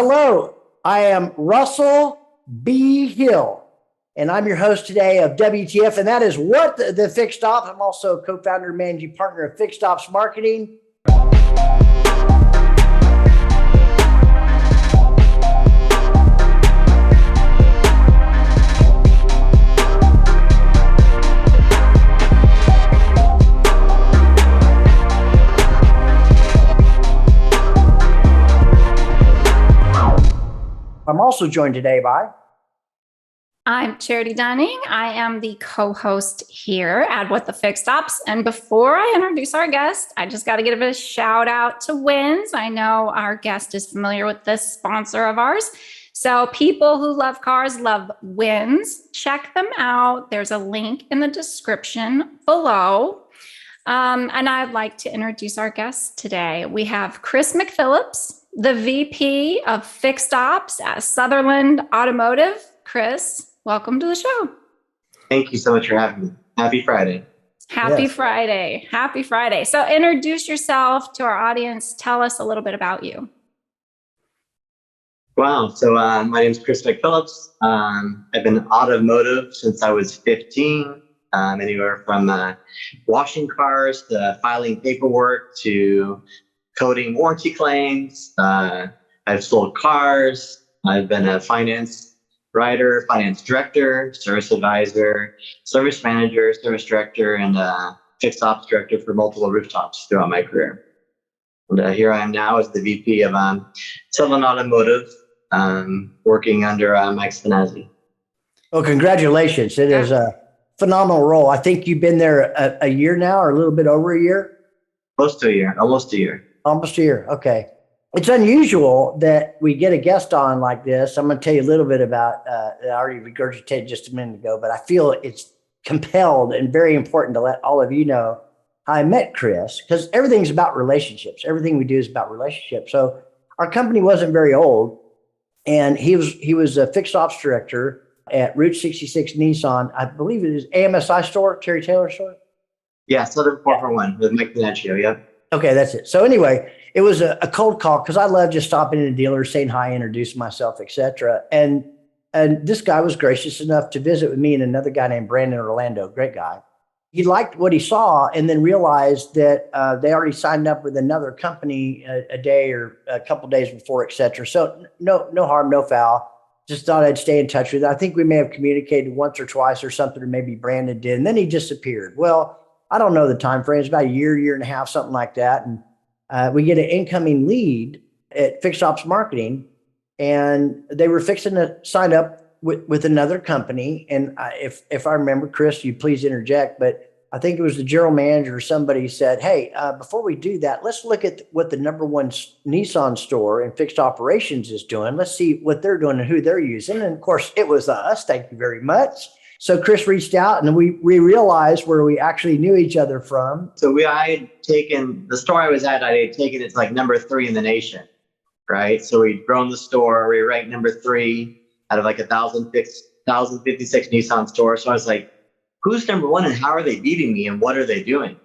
Hello, I am Russell B. Hill, and I'm your host today of WTF, and that is what the Fixed Ops. I'm also co-founder and managing partner of FixedOPS Marketing. I'm also joined today by... I'm Charity Dunning. I am the co-host here at What the Fixed Ops. And before I introduce our guest, I just got to give a shout out to Wins. I know our guest is familiar with this sponsor of ours. So people who love cars love Wins. Check them out. There's a link in the description below. And I'd like to introduce our guest today. We have Chris McPhillips, the VP of FixedOPS at Sutherlin Automotive. Chris, welcome to the show. Thank you so much for having me. Happy Friday. Happy Friday. Happy Friday. So introduce yourself to our audience. Tell us a little bit about you. Wow. So my name is Chris McPhillips. I've been in automotive since I was 15, anywhere from washing cars to filing paperwork to coding warranty claims. I've sold cars. I've been a finance writer, finance director, service advisor, service manager, service director, and fixed ops director for multiple rooftops throughout my career. And here I am now as the VP of Sutherlin Automotive, working under Mike Spinazzi. Well, congratulations. It is a phenomenal role. I think you've been there a year now, or a little bit over a year? Close to a year, almost a year. Almost a year. Okay. It's unusual that we get a guest on like this. I'm going to tell you a little bit about, I already regurgitated just a minute ago, but I feel it's compelled and very important to let all of you know how I met Chris, because everything's about relationships. Everything we do is about relationships. So our company wasn't very old, and he was a fixed ops director at Route 66 Nissan. I believe it is AMSI store, Terry Taylor store. Yeah, Southern 441 with Mike Pinaccio. Yep. Okay, that's it. So anyway, it was a cold call because I love just stopping in a dealer, saying hi, introducing myself, etc. And this guy was gracious enough to visit with me and another guy named Brandon Orlando, great guy. He liked what he saw and then realized that they already signed up with another company a day or a couple days before, etc. So no harm, no foul. Just thought I'd stay in touch with it. I think we may have communicated once or twice or something, or maybe Brandon did, and then he disappeared. Well, I don't know the time frame. It's about a year and a half, something like that. And we get an incoming lead at FixedOPS Marketing, and they were fixing to sign up with another company. And if I remember, Chris, you please interject, but I think it was the general manager or somebody said, hey, before we do that, let's look at what the #1 Nissan store in fixed operations is doing. Let's see what they're doing and who they're using. And of course, it was us. Thank you very much. So Chris reached out, and we realized where we actually knew each other from. So I had taken the store I was at, I had taken it to like #3 in the nation, right? So we'd grown the store. We ranked #3 out of like 1,056 Nissan stores. So I was like, who's #1 and how are they beating me and what are they doing?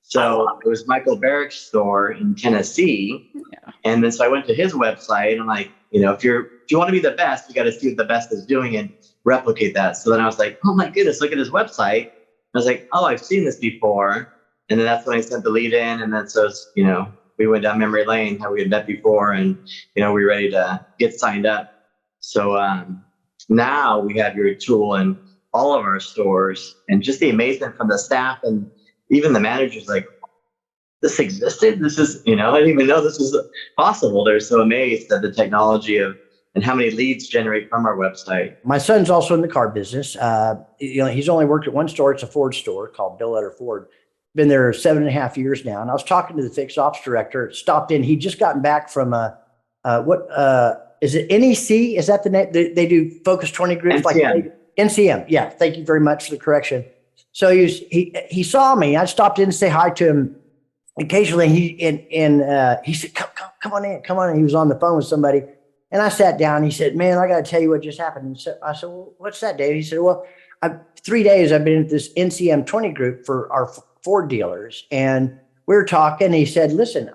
So it was Michael Barrick's store in Tennessee. Yeah. And then so I went to his website, and I'm like, if you want to be the best, you got to see what the best is doing and replicate that. So then I was like, oh my goodness, look at his website. I was like, oh, I've seen this before. And then that's when I sent the lead in. And then so, we went down memory lane, how we had met before, and, we were ready to get signed up. So now we have your tool in all of our stores, and just the amazement from the staff and even the managers, like, this existed. This is, I didn't even know this was possible. They're so amazed at the technology and how many leads generate from our website. My son's also in the car business. He's only worked at one store. It's a Ford store called Bill Letter Ford. Been there 7.5 years now. And I was talking to the fixed ops director, stopped in. He'd just gotten back from is it NEC? Is that the name? They do Focus 20 groups? NCM. Like NCM. Yeah. Thank you very much for the correction. So he saw me. I stopped in to say hi to him. Occasionally he said, come on in. He was on the phone with somebody. And I sat down. He said, man, I got to tell you what just happened. I said, well, what's that, Dave? He said, well, 3 days I've been at this NCM 20 group for our Ford dealers. And we were talking. He said, listen,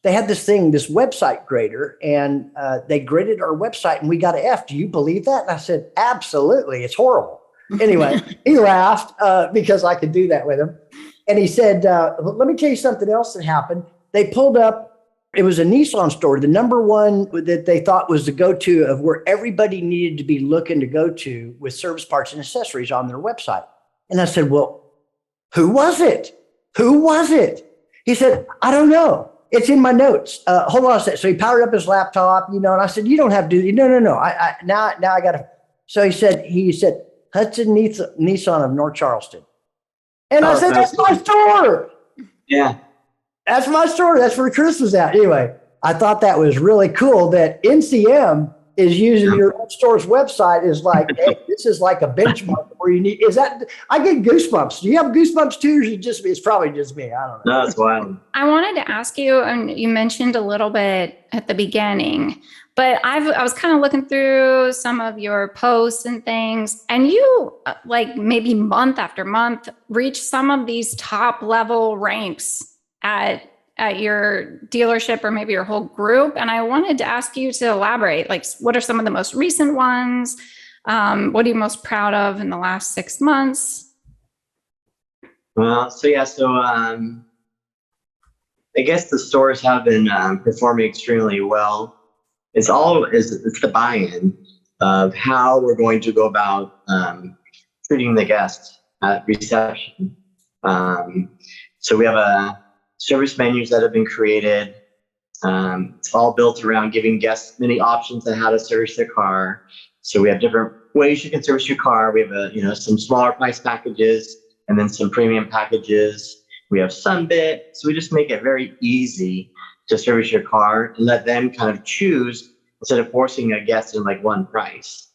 they had this thing, this website grader, and they graded our website and we got an F. Do you believe that? And I said, absolutely. It's horrible. Anyway, he laughed because I could do that with him. And he said, let me tell you something else that happened. They pulled up, it was a Nissan store, the number one that they thought was the go-to of where everybody needed to be looking to go to with service parts and accessories on their website. And I said, well, who was it? Who was it? He said, I don't know. It's in my notes. Hold on a second. So he powered up his laptop, and I said, you don't have to do, no. Now I got to. So he said, Hudson Nissan of North Charleston. And I said, that's my store. Yeah. That's my store. That's where Chris was at. Anyway, I thought that was really cool that NCM is using your store's website is like, hey, this is like a benchmark where you need, I get goosebumps. Do you have goosebumps too? Or is it just, it's probably just me. I don't know. No, it's wild. I wanted to ask you, and you mentioned a little bit at the beginning, but I was kind of looking through some of your posts and things, and you like maybe month after month reach some of these top level ranks at your dealership or maybe your whole group. And I wanted to ask you to elaborate, like, what are some of the most recent ones? What are you most proud of in the last 6 months? Well, I guess the stores have been performing extremely well. It's the buy-in of how we're going to go about treating the guests at reception. So we have service menus that have been created. It's all built around giving guests many options on how to service their car. So we have different ways you can service your car. We have some smaller price packages and then some premium packages. We have Sunbit. So we just make it very easy to service your car and let them kind of choose instead of forcing a guest in like one price.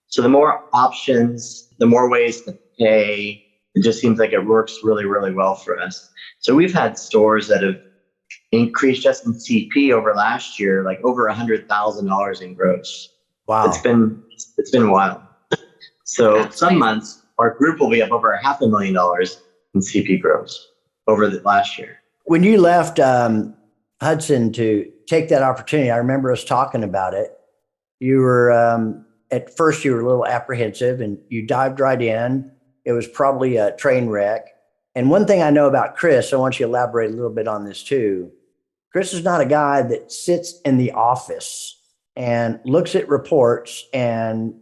So the more options, the more ways to pay, it just seems like it works really, really well for us. So we've had stores that have increased just in CP over last year, like over $100,000 in gross. Wow. It's been wild. So That's some amazing. months our group will be up over $500,000 in CP gross over the last year. When you left Hudson to take that opportunity, I remember us talking about it. You were, at first you were a little apprehensive and you dived right in. It was probably a train wreck. And one thing I know about Chris, I want you to elaborate a little bit on this too. Chris is not a guy that sits in the office and looks at reports and,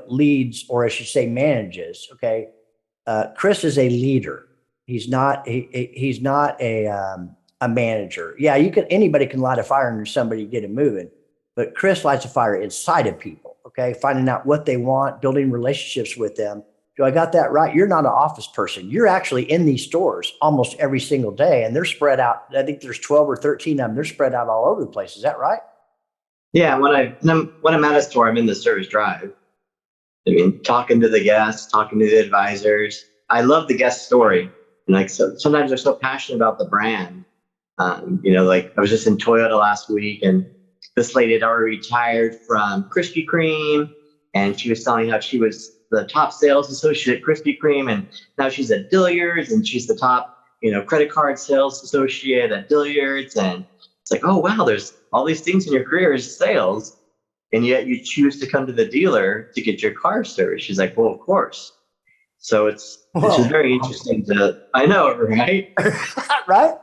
leads, or I should say manages. Okay. Chris is a leader. He's not a manager. Yeah. anybody can light a fire under somebody, get it moving, but Chris lights a fire inside of people. Okay. Finding out what they want, building relationships with them. Do I got that right? You're not an office person. You're actually in these stores almost every single day, and they're spread out. I think there's 12 or 13 of them. They're spread out all over the place. Is that right? Yeah, when I'm at a store, I'm in the service drive. I mean, talking to the guests, talking to the advisors. I love the guest story. And sometimes they're so passionate about the brand. Like I was just in Toyota last week, and this lady had already retired from Krispy Kreme, and she was telling how she was the top sales associate at Krispy Kreme, and now she's at Dillard's, and she's the top, credit card sales associate at Dillard's. And it's like, oh wow, there's all these things in your career is sales, and yet you choose to come to the dealer to get your car serviced. She's like, well, of course. So it's just very interesting I know, right? Right.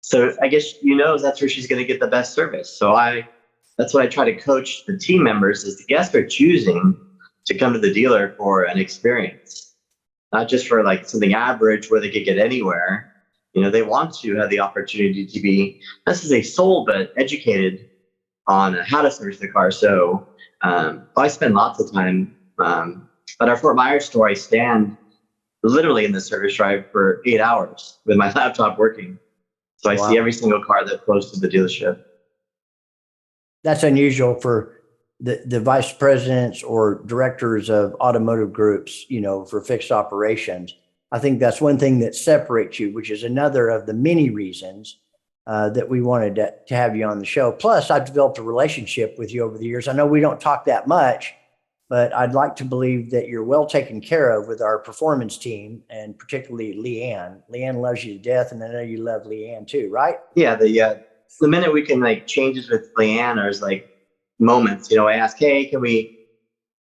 So I guess that's where she's going to get the best service. So that's what I try to coach the team members is the guests are choosing to come to the dealer for an experience, not just for like something average where they could get anywhere. They want to have the opportunity to be not necessarily sold, but educated on how to service the car. So I spend lots of time at our Fort Myers store. I stand literally in the service drive for 8 hours with my laptop working. So I see every single car that flows to the dealership. That's unusual for the vice presidents or directors of automotive groups, for fixed operations. I think that's one thing that separates you, which is another of the many reasons that we wanted to have you on the show. Plus, I've developed a relationship with you over the years. I know we don't talk that much, but I'd like to believe that you're well taken care of with our performance team, and particularly Leanne. Leanne loves you to death, and I know you love Leanne too, right? Yeah, the minute we can like changes with Leanne, or is like moments, I ask, hey,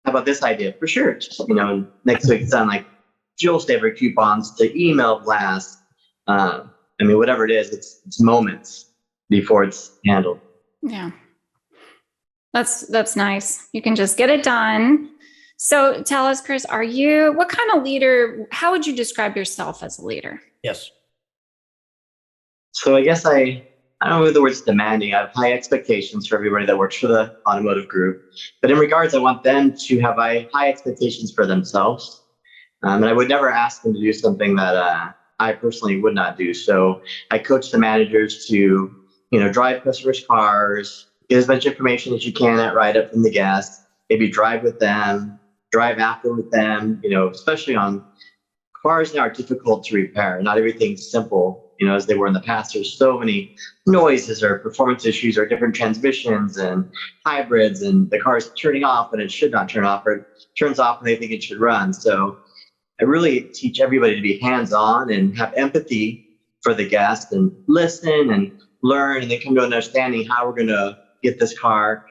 how about this idea? For sure. And next week it's on like fuel saver coupons to email blasts. Whatever it is, it's moments before it's handled. Yeah. That's nice. You can just get it done. So tell us, Chris, what kind of leader, how would you describe yourself as a leader? Yes. So I guess I don't know if the word's demanding. I have high expectations for everybody that works for the automotive group. But in regards, I want them to have high expectations for themselves. And I would never ask them to do something that I personally would not do. So I coach the managers to, drive customers' cars, get as much information as you can right up from the guest, maybe drive with them, drive after with them, especially on cars now are difficult to repair. Not everything's simple, as they were in the past. There's so many noises or performance issues or different transmissions and hybrids, and the car's turning off and it should not turn off, or it turns off and they think it should run. So I really teach everybody to be hands-on and have empathy for the guest and listen and learn, and then come to an understanding how we're going to get this car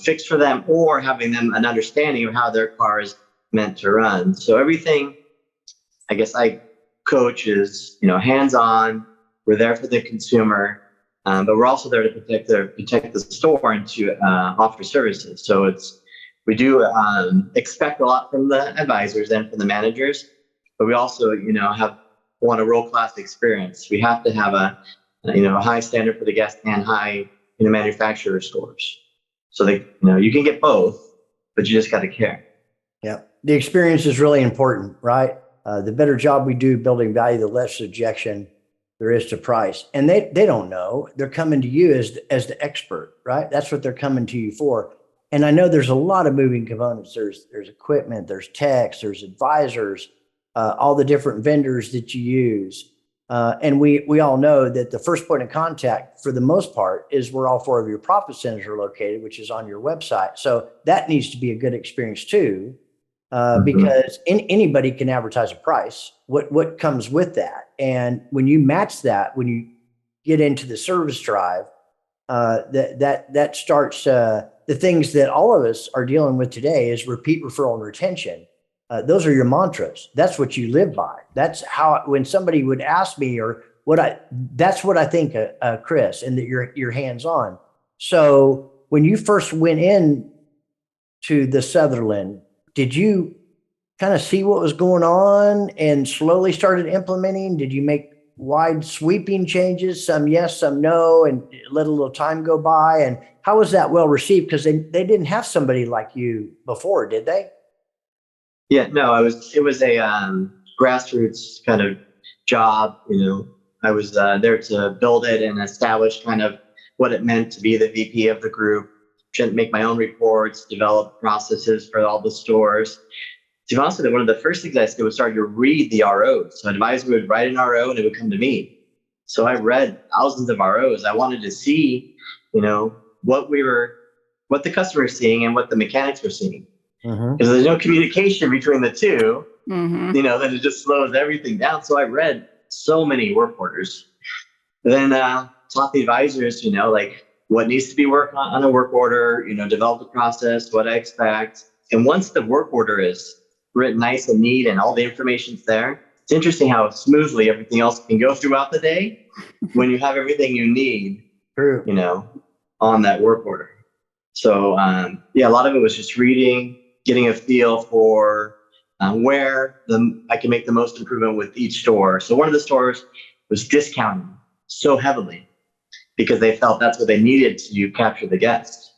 fixed for them, or having them an understanding of how their car is meant to run. So everything, I guess, I coach is, hands-on. We're there for the consumer, but we're also there to protect the store and to offer services. So we do expect a lot from the advisors and from the managers, but we also, want a world-class experience. We have to have a high standard for the guest and high, manufacturer scores. So that, you can get both, but you just got to care. Yeah. The experience is really important, right? The better job we do building value, the less objection there is to price. And they don't know. They're coming to you as the expert, right? That's what they're coming to you for. And I know there's a lot of moving components. There's equipment, there's techs, there's advisors, all the different vendors that you use. And we all know that the first point of contact, for the most part, is where all 4 of your profit centers are located, which is on your website. So that needs to be a good experience too, because anybody can advertise a price. What comes with that? And when you match that, when you get into the service drive, that starts the things that all of us are dealing with today is repeat, referral, and retention. Those are your mantras. That's what you live by. That's how, when somebody would ask me that's what I think, Chris, and that you're hands-on. So when you first went in to the Sutherlin, did you kind of see what was going on and slowly started implementing? Did you make wide sweeping changes, some yes, some no, and let a little time go by? And how was that well received? Because they didn't have somebody like you before, did they? Yeah, no, it was a grassroots kind of job. I was there to build it and establish kind of what it meant to be the VP of the group, make my own reports, develop processes for all the stores. To be honest with you, one of the first things I did was start to read the ROs. So an advisor would write an RO and it would come to me. So I read thousands of ROs. I wanted to see, what the customer was seeing and what the mechanics were seeing. Because there's no communication between the two, then it just slows everything down. So I read so many work orders. Then taught the advisors, like what needs to be worked on a work order, develop the process, what I expect. And once the work order is written nice and neat and all the information's there, it's interesting how smoothly everything else can go throughout the day when you have everything you need, on that work order. So a lot of it was just reading, getting a feel for where I can make the most improvement with each store. So one of the stores was discounting so heavily because they felt that's what they needed to capture the guest.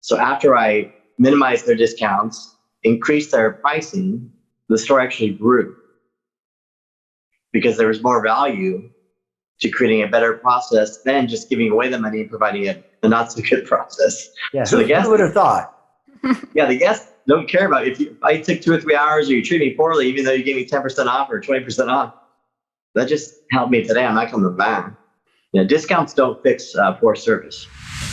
So after I minimized their discounts, increased their pricing, the store actually grew because there was more value to creating a better process than just giving away the money and providing a not so good process. Yeah, so the guest who would have thought? Yeah, the guests don't care about if I took 2 or 3 hours or you treat me poorly, even though you gave me 10% off or 20% off. That just helped me today. I'm not coming back. Discounts don't fix poor service.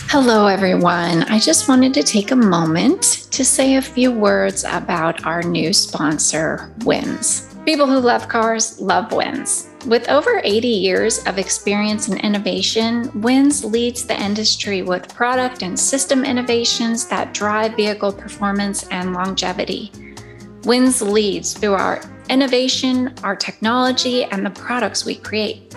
Hello, everyone. I just wanted to take a moment to say a few words about our new sponsor, Wins. People who love cars love Wins. With over 80 years of experience in innovation, Wins leads the industry with product and system innovations that drive vehicle performance and longevity. Wins leads through our innovation, our technology, and the products we create.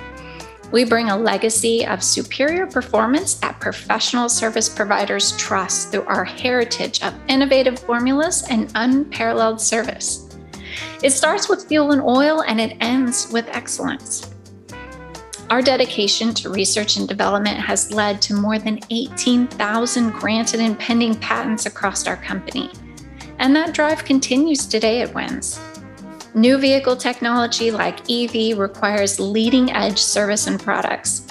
We bring a legacy of superior performance that professional service providers trust through our heritage of innovative formulas and unparalleled service. It starts with fuel and oil, and it ends with excellence. Our dedication to research and development has led to more than 18,000 granted and pending patents across our company. And that drive continues today at Wins. New vehicle technology like EV requires leading-edge service and products.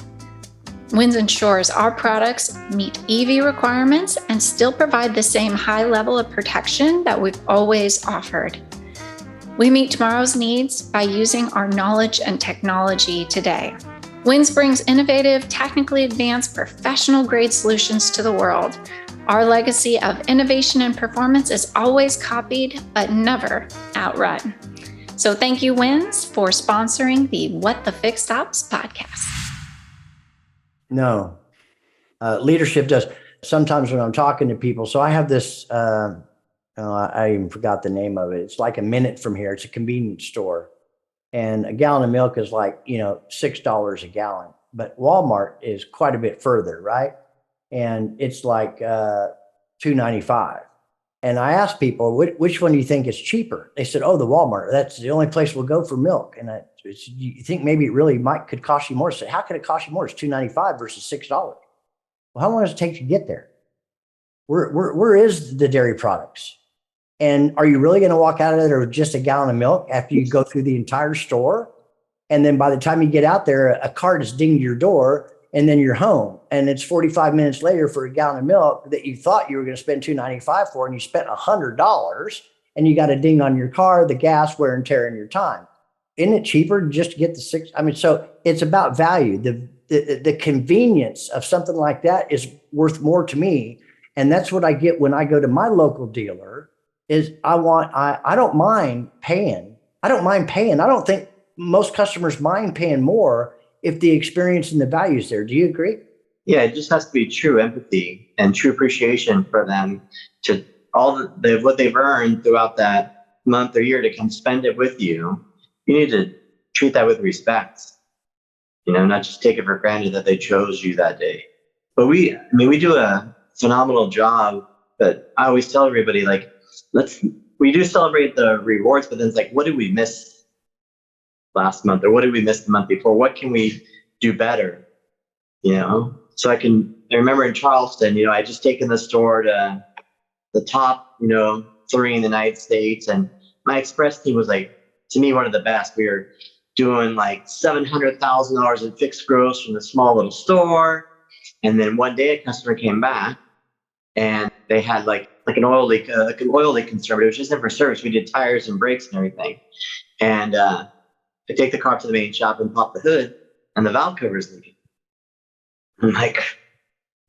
Wins ensures our products meet EV requirements and still provide the same high level of protection that we've always offered. We meet tomorrow's needs by using our knowledge and technology today. Wins brings innovative, technically advanced, professional-grade solutions to the world. Our legacy of innovation and performance is always copied, but never outrun. So thank you, Wins, for sponsoring the What the FixedOPS podcast. No, leadership does. Sometimes when I'm talking to people, so I have this, I even forgot the name of it. It's like a minute from here. It's a convenience store. And a gallon of milk is like, $6 a gallon. But Walmart is quite a bit further, right? And it's like $2.95. And I asked people, which one do you think is cheaper? They said, the Walmart. That's the only place we'll go for milk. And you think maybe it really could cost you more? I said, how could it cost you more? It's $2.95 versus $6. Well, how long does it take to get there? Where is the dairy products? And are you really going to walk out of there with just a gallon of milk after you go through the entire store? And then by the time you get out there, a cart is dinged your door, and then you're home. And it's 45 minutes later for a gallon of milk that you thought you were going to spend $2.95 for, and you spent $100, and you got a ding on your car, the gas, wear and tear, and your time. Isn't it cheaper just to get the six? So it's about value. The convenience of something like that is worth more to me. And that's what I get when I go to my local dealer. Is I don't mind paying. I don't think most customers mind paying more if the experience and the value is there. Do you agree? Yeah, it just has to be true empathy and true appreciation for them to all what they've earned throughout that month or year to come spend it with you. You need to treat that with respect. Not just take it for granted that they chose you that day. But we do a phenomenal job. But I always tell everybody, like, we do celebrate the rewards, but then it's like, what did we miss last month, or what did we miss the month before? What can we do better? So I remember in Charleston, I just taken the store to the top, 3 in the United States. And my express team was like, to me, one of the best. We were doing like $700,000 in fixed gross from the small little store. And then one day a customer came back and they had like an oil leak concern, but it was just in for service. We did tires and brakes and everything. And I take the car to the main shop and pop the hood, and the valve cover is leaking. I'm like,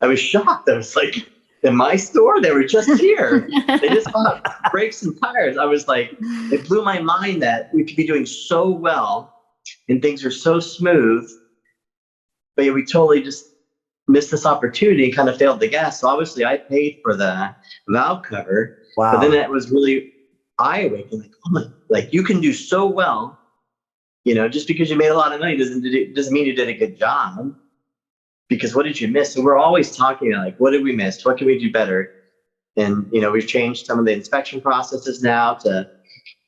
I was shocked. I was like, in my store? They were just here. They just bought brakes and tires. I was like, it blew my mind that we could be doing so well and things are so smooth, but yet we totally just missed this opportunity and kind of failed the gas. So obviously I paid for the valve cover. Wow. But then that was really eye-awakening. Like, oh my, like you can do so well, just because you made a lot of money doesn't mean you did a good job. Because what did you miss? So we're always talking like, what did we miss? What can we do better? And, we've changed some of the inspection processes now to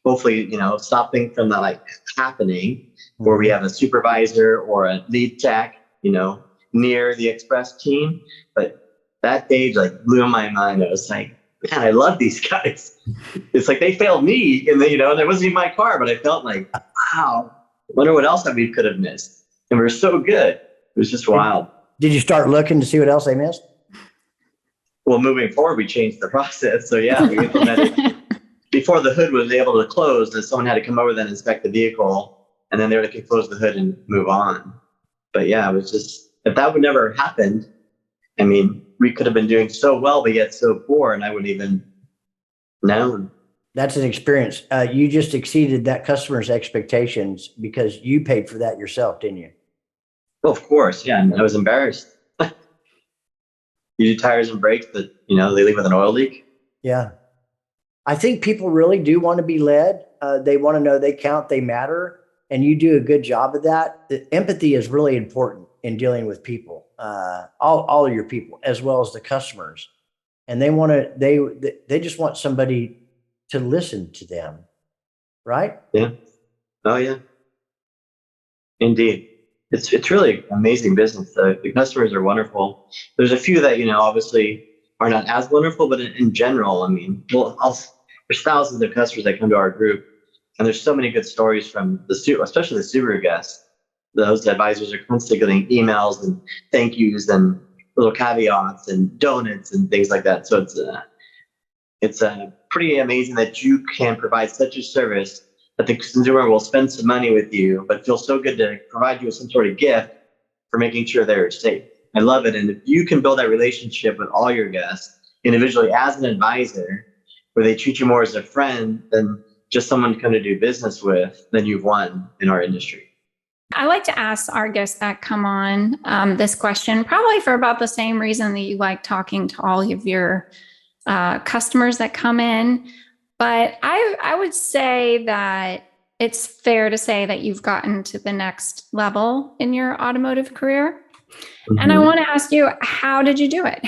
hopefully, stop things from that like happening, where we have a supervisor or a lead tech, near the express team. But that day like blew my mind. I was like, man, I love these guys. It's like they failed me, and that wasn't even my car, but I felt like, wow, I wonder what else we could have missed. And we're so good. It was just wild. Did you start looking to see what else they missed? Well, moving forward, we changed the process. So yeah, we implemented before the hood was able to close, that someone had to come over then inspect the vehicle, and then they could close the hood and move on. But yeah, it was just, if that would never have happened, I mean, we could have been doing so well, but yet so poor, and I wouldn't even known. That's an experience. You just exceeded that customer's expectations because you paid for that yourself, didn't you? Well, of course, yeah. And I was embarrassed. You do tires and brakes, but they leave with an oil leak. Yeah. I think people really do want to be led. They want to know they count, they matter, and you do a good job of that. The empathy is really important in dealing with people, all of your people, as well as the customers. And they just want somebody to listen to them, right? Yeah. Oh, yeah. Indeed. It's really amazing business. The customers are wonderful. There's a few that, obviously are not as wonderful, but in general, I mean, there's thousands of customers that come to our group, and there's so many good stories from especially the Subaru guests. Those advisors are constantly getting emails and thank yous and little caveats and donuts and things like that. So it's pretty amazing that you can provide such a service that the consumer will spend some money with you, but feel so good to provide you with some sort of gift for making sure they're safe. I love it. And if you can build that relationship with all your guests individually as an advisor, where they treat you more as a friend than just someone to come to do business with, then you've won in our industry. I like to ask our guests that come on this question, probably for about the same reason that you like talking to all of your customers that come in. But I would say that it's fair to say that you've gotten to the next level in your automotive career. Mm-hmm. And I want to ask you, how did you do it?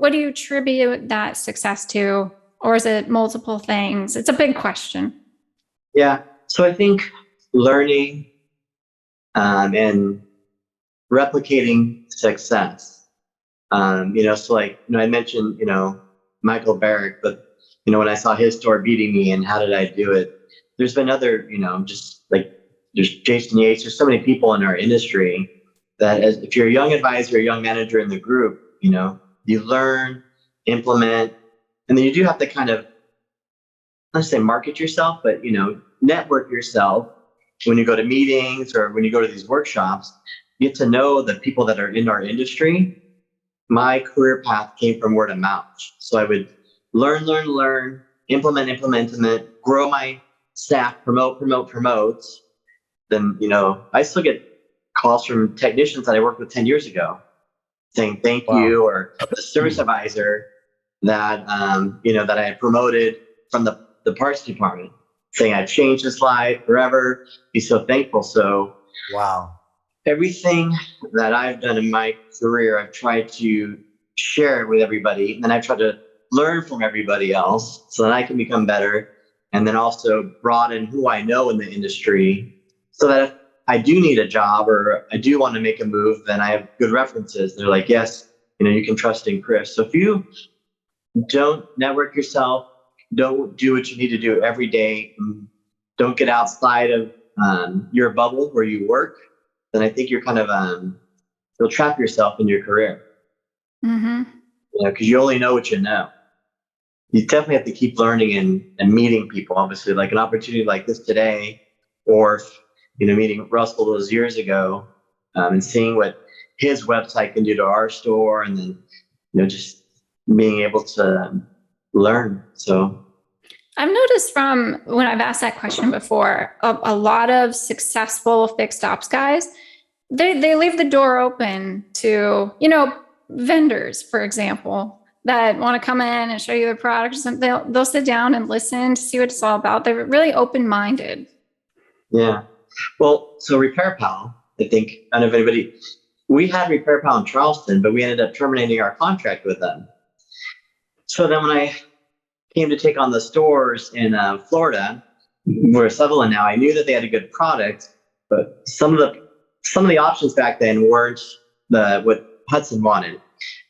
What do you attribute that success to? Or is it multiple things? It's a big question. Yeah. So I think learning and replicating success. So like, I mentioned, Michael Barrick, but when I saw his store beating me and how did I do it? There's been other, just like there's Jason Yates. There's so many people in our industry that if you're a young advisor, a young manager in the group, you learn, implement, and then you do have to kind of, not say market yourself, but, network yourself when you go to meetings or when you go to these workshops, get to know the people that are in our industry. My career path came from word of mouth. So I would learn, implement, grow my staff, promote. Then, I still get calls from technicians that I worked with 10 years ago saying thank you, or the service advisor that, that I had promoted from the parts department saying I've changed his life forever. He's so thankful. So wow. Everything that I've done in my career, I've tried to share it with everybody. And then I've tried to learn from everybody else so that I can become better. And then also broaden who I know in the industry so that if I do need a job or I do want to make a move, then I have good references. They're like, yes, you can trust in Chris. So if you don't network yourself, don't do what you need to do every day, don't get outside of your bubble where you work, then I think you're kind of, you'll trap yourself in your career. Mm-hmm. Because you only know what you know. You definitely have to keep learning and meeting people, obviously, like an opportunity like this today, or, meeting Russell those years ago and seeing what his website can do to our store, and then, just being able to learn. So I've noticed from when I've asked that question before, a lot of successful fixed ops guys, they leave the door open to, vendors, for example, that want to come in and show you their products. And they'll sit down and listen to see what it's all about. They're really open-minded. Yeah. Well, so Repair Pal, I think, I don't know if anybody, we had Repair Pal in Charleston, but we ended up terminating our contract with them. So then when I came to take on the stores in Florida, we're Sutherlin now, I knew that they had a good product, but some of the options back then weren't what Hudson wanted.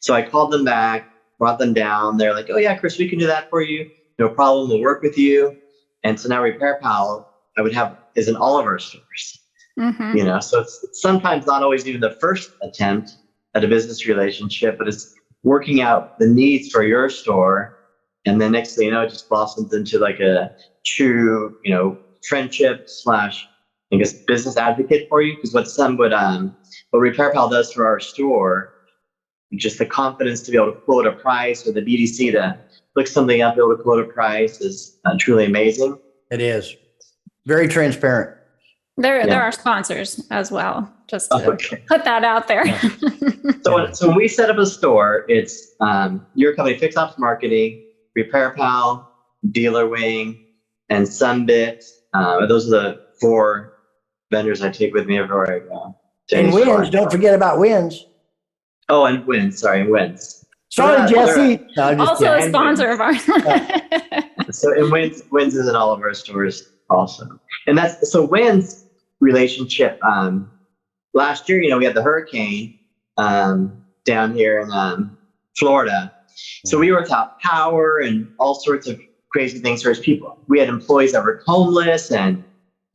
So I called them back, brought them down. They're like, oh yeah, Chris, we can do that for you. No problem. We'll work with you. And so now Repair Pal, I would have is in all of our stores. Mm-hmm. So it's sometimes not always even the first attempt at a business relationship, but it's working out the needs for your store. And then next thing you know, it just blossoms into like a true, friendship / I guess business advocate for you. Because what Repair Pal does for our store, just the confidence to be able to quote a price, or the BDC to look something up, be able to quote a price is truly amazing. It is very transparent. There are sponsors as well, just to Okay. put that out there. So when we set up a store, it's your company, FixedOPS Marketing, Repair Pal, Dealer Wing, and Sunbit. Those are the 4 vendors I take with me everywhere I go. And Wins, don't forget about Wins. Oh, and Wins. Sorry, and Wins. Sorry, Jesse. No, I'm just Also a kidding. sponsor of ours. So and Wins is in all of our stores also. And that's so Wins relationship. Last year, we had the hurricane down here in Florida. So we were without power and all sorts of crazy things for his people. We had employees that were homeless and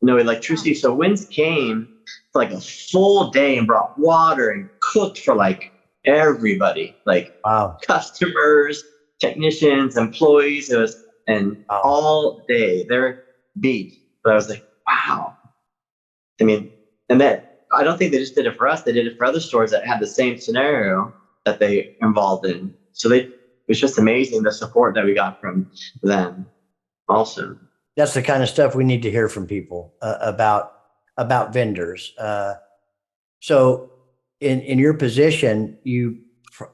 no electricity. So Wins came for like a full day and brought water and cooked for like everybody, like Wow. customers, technicians, employees. It was all day they're beat. But I was like, wow. I mean, and that I don't think they just did it for us. They did it for other stores that had the same scenario that they involved in. So it was just amazing the support that we got from them. Also, That's the kind of stuff we need to hear from people about vendors. So in your position,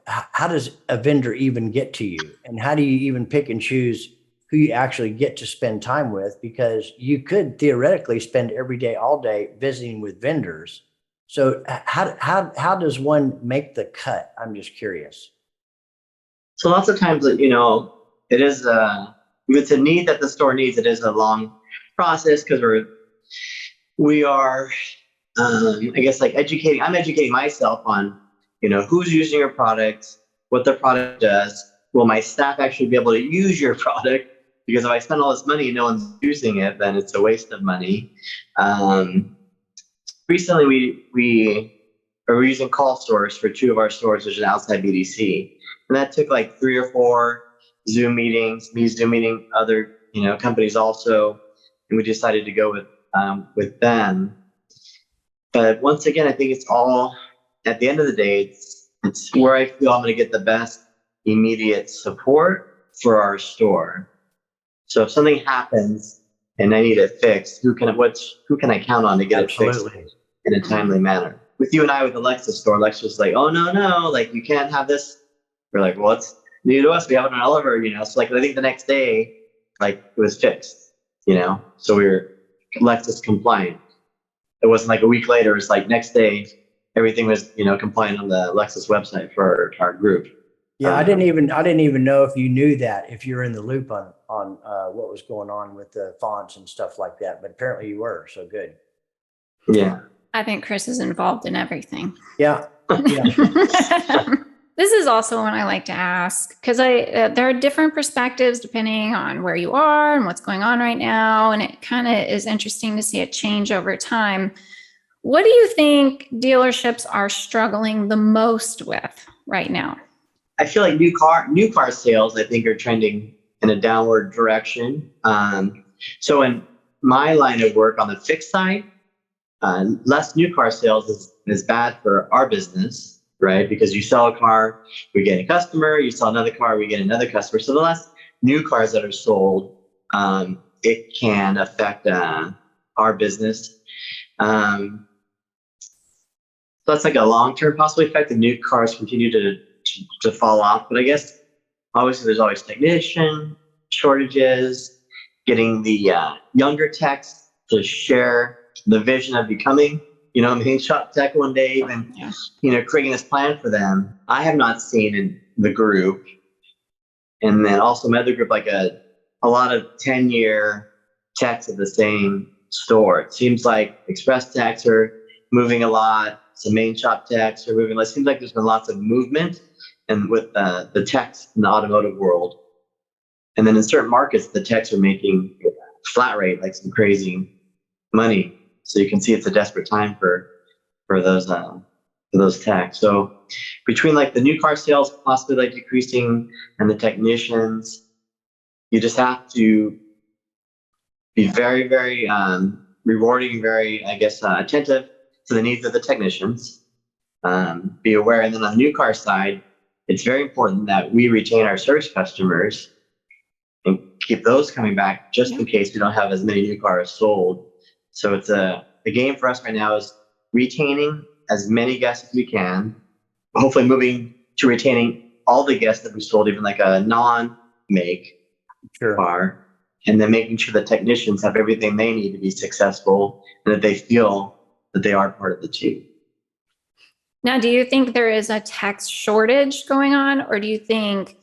how does a vendor even get to you, and how do you even pick and choose who you actually get to spend time with? Because you could theoretically spend every day, all day visiting with vendors. So how does one make the cut? I'm just curious. so lots of times, it is if it's a need that the store needs, it is a long process because we are, I guess, like educating. I'm educating myself on, who's using your product, what the product does. Will my staff actually be able to use your product? Because if I spend all this money and no one's using it, then it's a waste of money. Recently, we are using Call Source for 2 of our stores, which is outside BDC, and that took like 3 or 4 Zoom meetings, me Zoom meeting other companies also, and we decided to go with them. But once again, I think it's all at the end of the day, it's where I feel I'm going to get the best immediate support for our store. So if something happens and I need it fixed, who can I count on to get it fixed in a timely manner? With you and I with the Lexus store, Lexus was like, oh no, like you can't have this. We're like, well, it's new to us. We have it on Oliver, So like I think the next day, like it was fixed, So we were Lexus compliant. It wasn't like a week later. It was like next day, everything was compliant on the Lexus website for our group. Yeah, I didn't even know if you knew that, if you're in the loop on what was going on with the fonts and stuff like that. But apparently you were, so good. Yeah. I think Chris is involved in everything. Yeah. This is also one I like to ask because there are different perspectives depending on where you are and what's going on right now. And it kind of is interesting to see it change over time. What do you think dealerships are struggling the most with right now? I feel like new car sales, I think, are trending in a downward direction. So in my line of work on the fixed side, less new car sales is bad for our business, right? Because you sell a car, we get a customer. You sell another car, we get another customer. So the less new cars that are sold, it can affect our business. So that's like a long-term possible effect. The new cars continue to fall off, but I guess obviously there's always technician shortages, getting the younger techs to share the vision of becoming, a main shop tech one day, even, creating this plan for them. I have not seen in the group, and then also my other group, like a lot of 10-year techs at the same store. It seems like express techs are moving a lot. Some main shop techs are moving. It seems like there's been lots of movement, and with the techs in the automotive world. And then in certain markets, the techs are making flat rate, like some crazy money. So you can see it's a desperate time for those techs. So between like the new car sales possibly like decreasing and the technicians, you just have to be very, very rewarding, very, I guess, attentive to the needs of the technicians. Be aware. And then on the new car side, it's very important that we retain our service customers keep those coming back just in case we don't have as many new cars sold. So it's the game for us right now is retaining as many guests as we can, hopefully moving to retaining all the guests that we sold, even like a non-make car, and then making sure the technicians have everything they need to be successful and that they feel that they are part of the team. Now, do you think there is a tech shortage going on, or do you think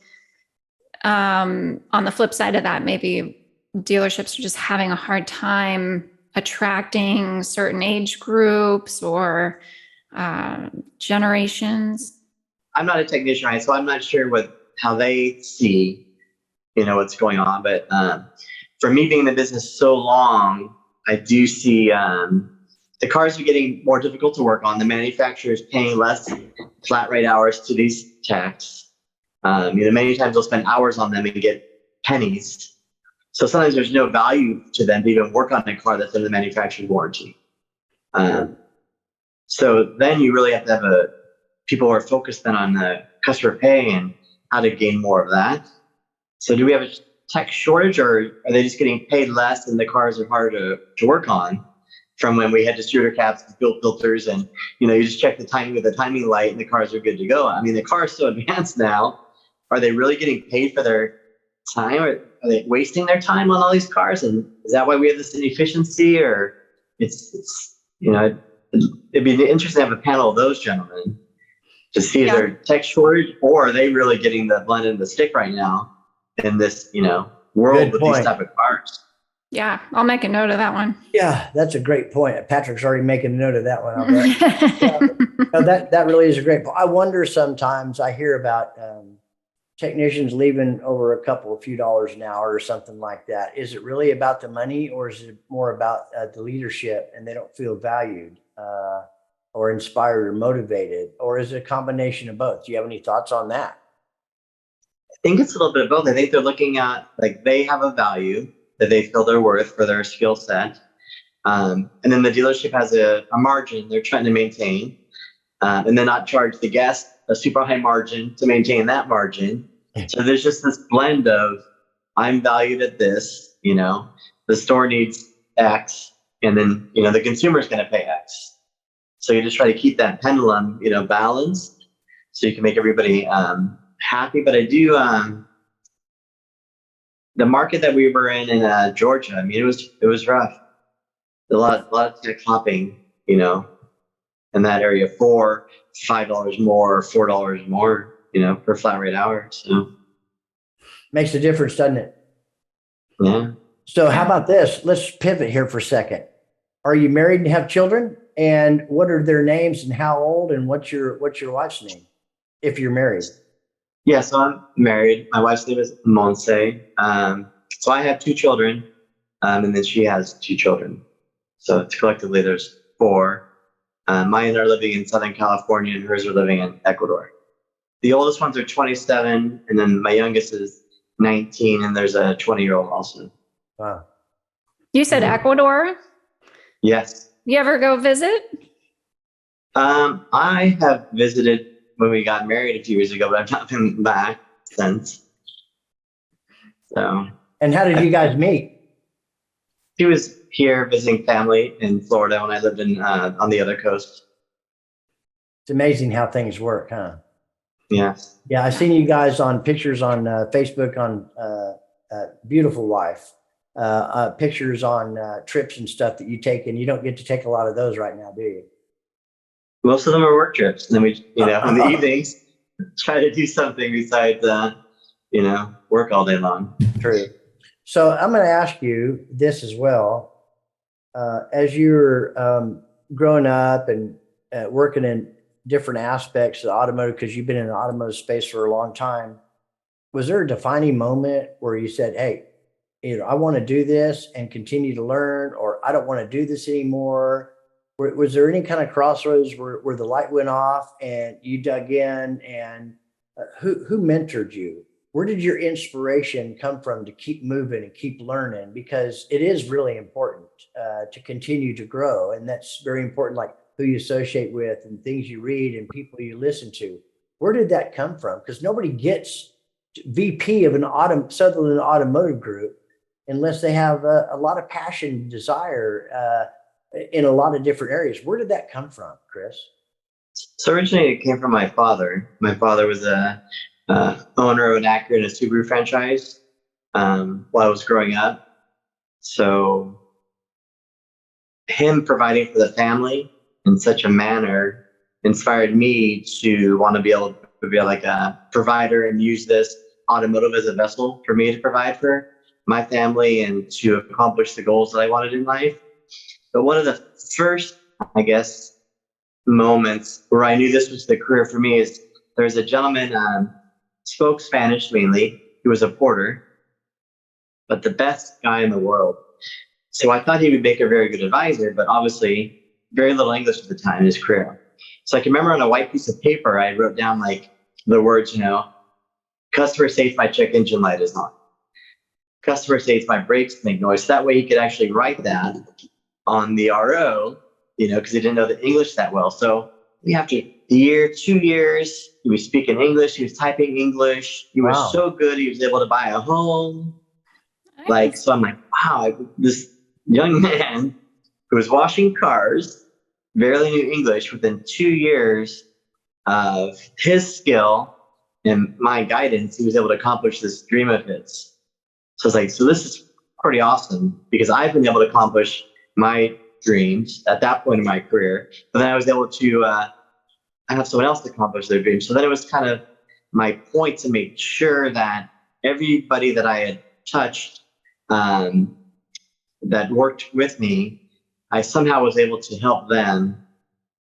on the flip side of that, maybe dealerships are just having a hard time attracting certain age groups or generations? I'm not a technician, right? So I'm not sure how they see, what's going on. But for me being in the business so long, I do see the cars are getting more difficult to work on. The manufacturers paying less flat rate hours to these techs. Many times they'll spend hours on them and get pennies. So sometimes there's no value to them to even work on a car that's under the manufacturing warranty. So then you really have to have people who are focused then on the customer pay and how to gain more of that. So do we have a tech shortage, or are they just getting paid less and the cars are harder to work on? From when we had distributor caps, built filters, and you just check the timing with the timing light and the cars are good to go. I mean, the car is so advanced now. Are they really getting paid for their time, or are they wasting their time on all these cars? And is that why we have this inefficiency? Or it's it'd be interesting to have a panel of those gentlemen to see if they're tech shortage, or are they really getting the blend and the stick right now in this world with these type of cars. Yeah, I'll make a note of that one. Yeah, that's a great point. Patrick's already making a note of that one. I'll bet. That really is a great point. I wonder sometimes, I hear about technicians leaving over a few dollars an hour or something like that. Is it really about the money, or is it more about the leadership and they don't feel valued or inspired or motivated? Or is it a combination of both? Do you have any thoughts on that? I think it's a little bit of both. I think they're looking at, they have a value that they feel they're worth for their skill set. And then the dealership has a margin they're trying to maintain, and then not charge the guest a super high margin to maintain that margin. So there's just this blend of, I'm valued at this, the store needs X, and then, the consumer's going to pay X. So you just try to keep that pendulum, balanced so you can make everybody happy. But I do, the market that we were in Georgia, I mean, it was rough. A lot of tech hopping, in that area, $5 more, $4 more, per flat rate hour. So makes a difference, doesn't it? Yeah. So how about this? Let's pivot here for a second. Are you married and have children? And what are their names and how old? And what's your wife's name, if you're married? Yeah, so I'm married. My wife's name is Monse. So I have 2 children, and then she has 2 children. So collectively, there's 4. Mine are living in Southern California, and hers are living in Ecuador. The oldest ones are 27, and then my youngest is 19, and there's a 20-year-old also. Wow. You said Ecuador? Yes. You ever go visit? I have visited when we got married a few years ago, but I've not been back since. So. And how did you guys meet? She was here visiting family in Florida when I lived on the other coast. It's amazing how things work, huh? Yes. Yeah, I've seen you guys on pictures on Facebook on Beautiful Wife, pictures on trips and stuff that you take, and you don't get to take a lot of those right now, do you? Most of them are work trips. And then we, in the evenings, try to do something besides, work all day long. True. So I'm going to ask you this as well. As you're growing up and working in different aspects of automotive, because you've been in the automotive space for a long time, was there a defining moment where you said, hey, I want to do this and continue to learn, or I don't want to do this anymore? Was there any kind of crossroads where the light went off and you dug in? And who mentored you? Where did your inspiration come from to keep moving and keep learning? Because it is really important to continue to grow. And that's very important, like who you associate with and things you read and people you listen to. Where did that come from? Because nobody gets VP of an Sutherlin Automotive group unless they have a lot of passion and desire in a lot of different areas. Where did that come from, Chris? So originally it came from my father. My father was a owner of an Acura and a Subaru franchise while I was growing up. So him providing for the family in such a manner inspired me to want to be able to be like a provider and use this automotive as a vessel for me to provide for my family and to accomplish the goals that I wanted in life. But one of the first, I guess, moments where I knew this was the career for me is there's a gentleman, spoke Spanish mainly. He was a porter, but the best guy in the world. So I thought he would make a very good advisor, but obviously very little English at the time in his career. So I can remember on a white piece of paper, I wrote down like the words, customer safe, my check engine light is on. Customer safe, my brakes make noise. That way he could actually write that on the RO, because he didn't know the English that well. So after a year, 2 years, he was speaking English. He was typing English. He was so good. He was able to buy a home. So I'm like, wow, this young man who was washing cars, barely knew English. Within 2 years of his skill and my guidance, he was able to accomplish this dream of his. So I was like, so this is pretty awesome because I've been able to accomplish my dreams at that point in my career. But then I was able to have someone else accomplish their dreams. So then it was kind of my point to make sure that everybody that I had touched that worked with me, I somehow was able to help them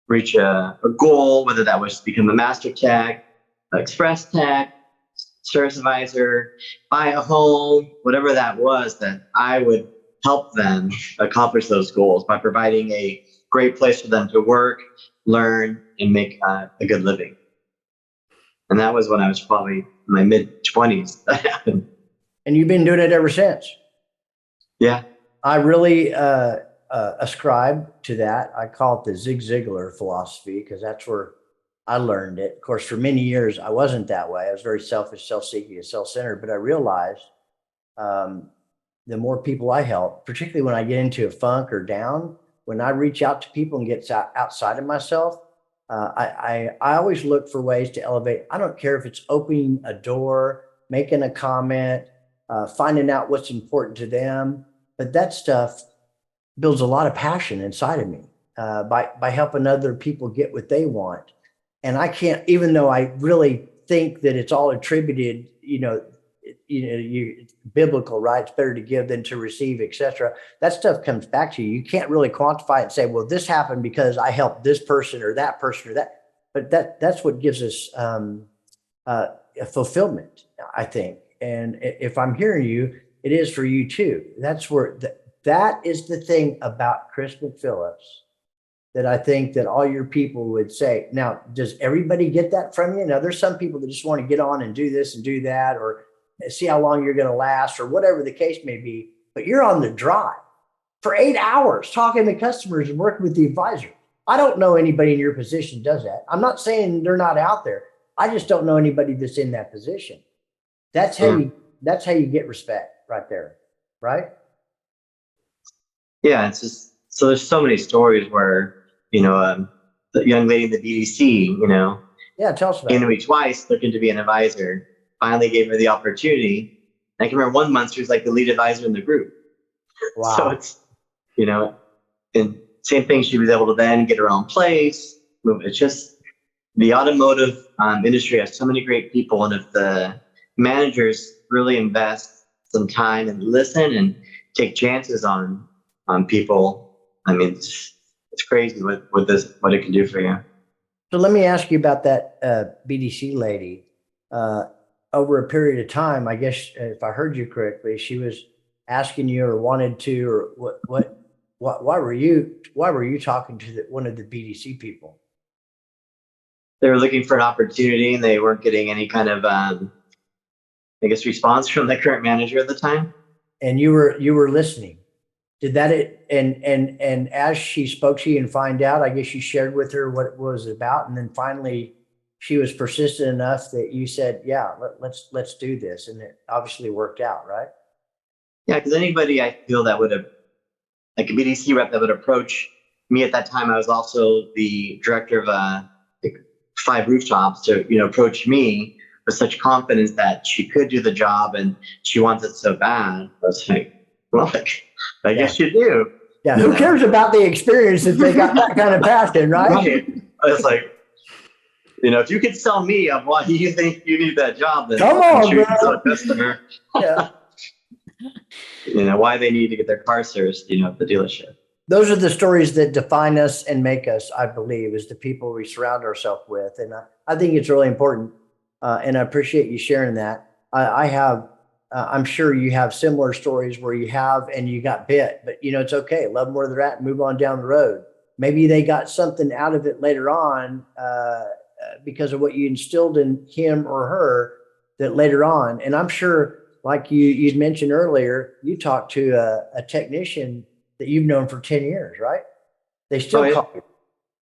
reach a goal, whether that was to become a master tech, express tech, service advisor, buy a home, whatever that was, that I would help them accomplish those goals by providing a great place for them to work, learn, and make a good living. And that was when I was probably in my mid-20s that happened. And you've been doing it ever since. Yeah. I really ascribe to that. I call it the Zig Ziglar philosophy because that's where I learned it. Of course, for many years, I wasn't that way. I was very selfish, self-seeking, and self-centered. But I realized the more people I help, particularly when I get into a funk or down, when I reach out to people and get outside of myself, I always look for ways to elevate. I don't care if it's opening a door, making a comment, finding out what's important to them. But that stuff builds a lot of passion inside of me by helping other people get what they want. And I can't, even though I really think that it's all attributed, it's biblical, right? It's better to give than to receive, etc. That stuff comes back to you. You can't really quantify it and say, well, this happened because I helped this person or that person or that. But that's what gives us a fulfillment, I think. And if I'm hearing you, it is for you too. That's where that is the thing about Chris McPhillips that I think that all your people would say. Now, does everybody get that from you? Now, there's some people that just want to get on and do this and do that, or see how long you're going to last, or whatever the case may be. But you're on the drive for 8 hours talking to customers and working with the advisor. I don't know anybody in your position does that. I'm not saying they're not out there. I just don't know anybody that's in that position. That's how you get respect right there, right? Yeah, it's just so there's so many stories where the young lady in the BDC, Yeah, tell us about came to it. me twice looking to be an advisor. Finally gave her the opportunity. And I can remember 1 month she was like the lead advisor in the group. Wow. So it's and same thing. She was able to then get her own place. It's just the automotive industry has so many great people, and if the managers really invest some time and listen and take chances on people, I mean, it's crazy what it can do for you. So let me ask you about that BDC lady. Over a period of time, I guess if I heard you correctly, she was asking you or wanted to, or why were you talking to one of the BDC people? They were looking for an opportunity and they weren't getting any kind of response from the current manager at the time. And you were listening. Did that and as she spoke to you and find out, I guess you shared with her what it was about, and then finally she was persistent enough that you said, yeah, let's do this. And it obviously worked out, right? Yeah, because anybody I feel that would have, like a BDC rep that would approach me at that time, I was also the director of like 5 rooftops to, approach me with such confidence that she could do the job and she wants it so bad. I was like, well, I guess you do. Yeah, who cares about the experience if they got that kind of passion, right? Right. I was like, if you could sell me of why you think you need that job, then Come I'm on, sure you can bro. sell a customer. Yeah. Why they need to get their car serviced, at the dealership. Those are the stories that define us and make us, I believe, is the people we surround ourselves with. And I think it's really important. And I appreciate you sharing that. I have, I'm sure you have similar stories where you have and you got bit, but it's okay. Love them where they're at and move on down the road. Maybe they got something out of it later on because of what you instilled in him or her that later on. And I'm sure, like you'd mentioned earlier, you talked to a technician that you've known for 10 years, right? They still call you.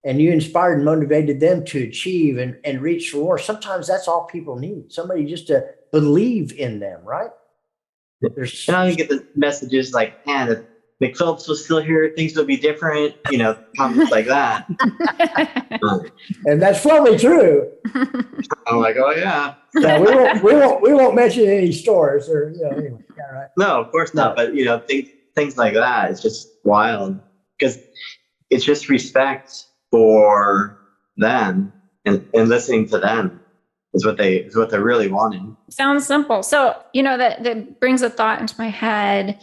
And you inspired and motivated them to achieve and reach for more. Sometimes that's all people need. Somebody just to believe in them, right? And I get the messages like, man, if McPhillips was still here, things would be different, comments like that. And that's probably true. I'm like, oh yeah. Yeah, we won't mention any stores or anyway. Yeah, right. No, of course not. But things like that, it's just wild because it's just respect for them and listening to them is what they're really wanting. Sounds simple. So, that brings a thought into my head.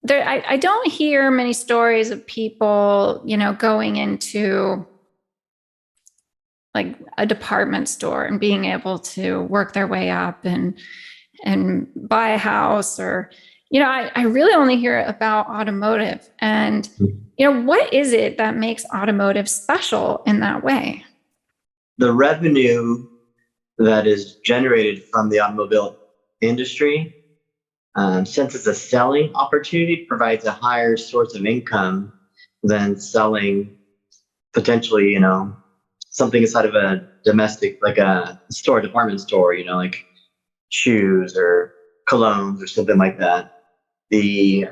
I don't hear many stories of people, going into like a department store and being able to work their way up and buy a house or, I really only hear about automotive. And, what is it that makes automotive special in that way? The revenue that is generated from the automobile industry, since it's a selling opportunity, provides a higher source of income than selling potentially, something inside of a domestic, like a store, department store, like shoes or colognes or something like that. The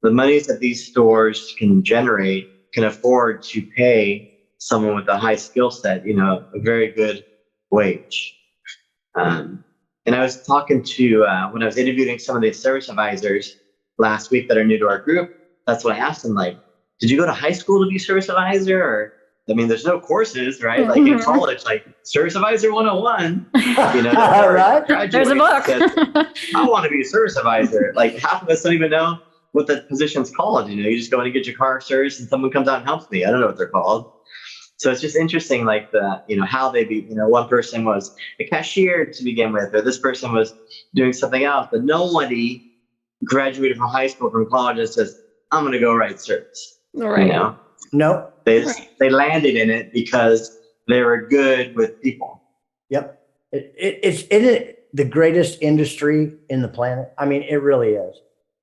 monies that these stores can generate can afford to pay someone with a high skill set, a very good wage. And I was talking to, when I was interviewing some of the service advisors last week that are new to our group, that's what I asked them, like, did you go to high school to be service advisor? Or, there's no courses, right? Like in college, like service advisor 101, right? There's a book. I want to be a service advisor. Like half of us don't even know what the position's called. You just go in and get your car serviced and someone comes out and helps me. I don't know what they're called. So it's just interesting, like how they be, one person was a cashier to begin with, or this person was doing something else, but nobody graduated from high school, from college and says, I'm going to go write service. Right. No. They landed in it because they were good with people. Yep. It's the greatest industry in the planet. It really is.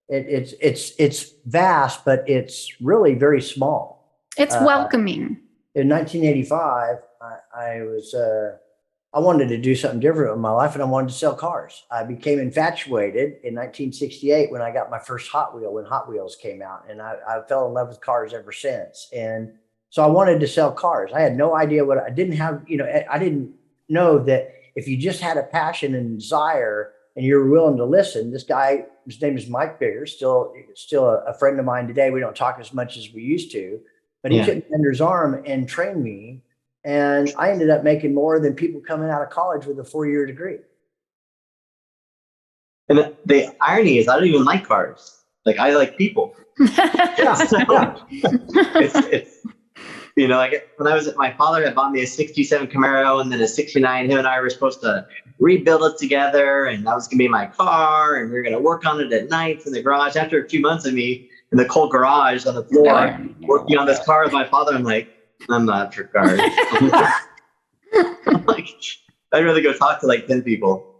It's vast, but it's really very small. It's welcoming. In 1985, I wanted to do something different with my life, and I wanted to sell cars. I became infatuated in 1968 when I got my first Hot Wheel, when Hot Wheels came out, and I fell in love with cars ever since. And so I wanted to sell cars. I had no idea I didn't have, I didn't know that if you just had a passion and desire and you're willing to listen. This guy, his name is Mike Bigger, still a friend of mine today. We don't talk as much as we used to, but he took me under his arm and trained me. And I ended up making more than people coming out of college with a 4-year degree. And the irony is I don't even like cars. Like I like people. It's like when I was my father had bought me a 67 Camaro and then a 69. Him and I were supposed to rebuild it together, and that was gonna be my car, and we were gonna work on it at nights in the garage. After a few months of me in the cold garage on the floor working on this car with my father, I'm like, I'm not for cars. I'm like, I'd rather go talk to like 10 people.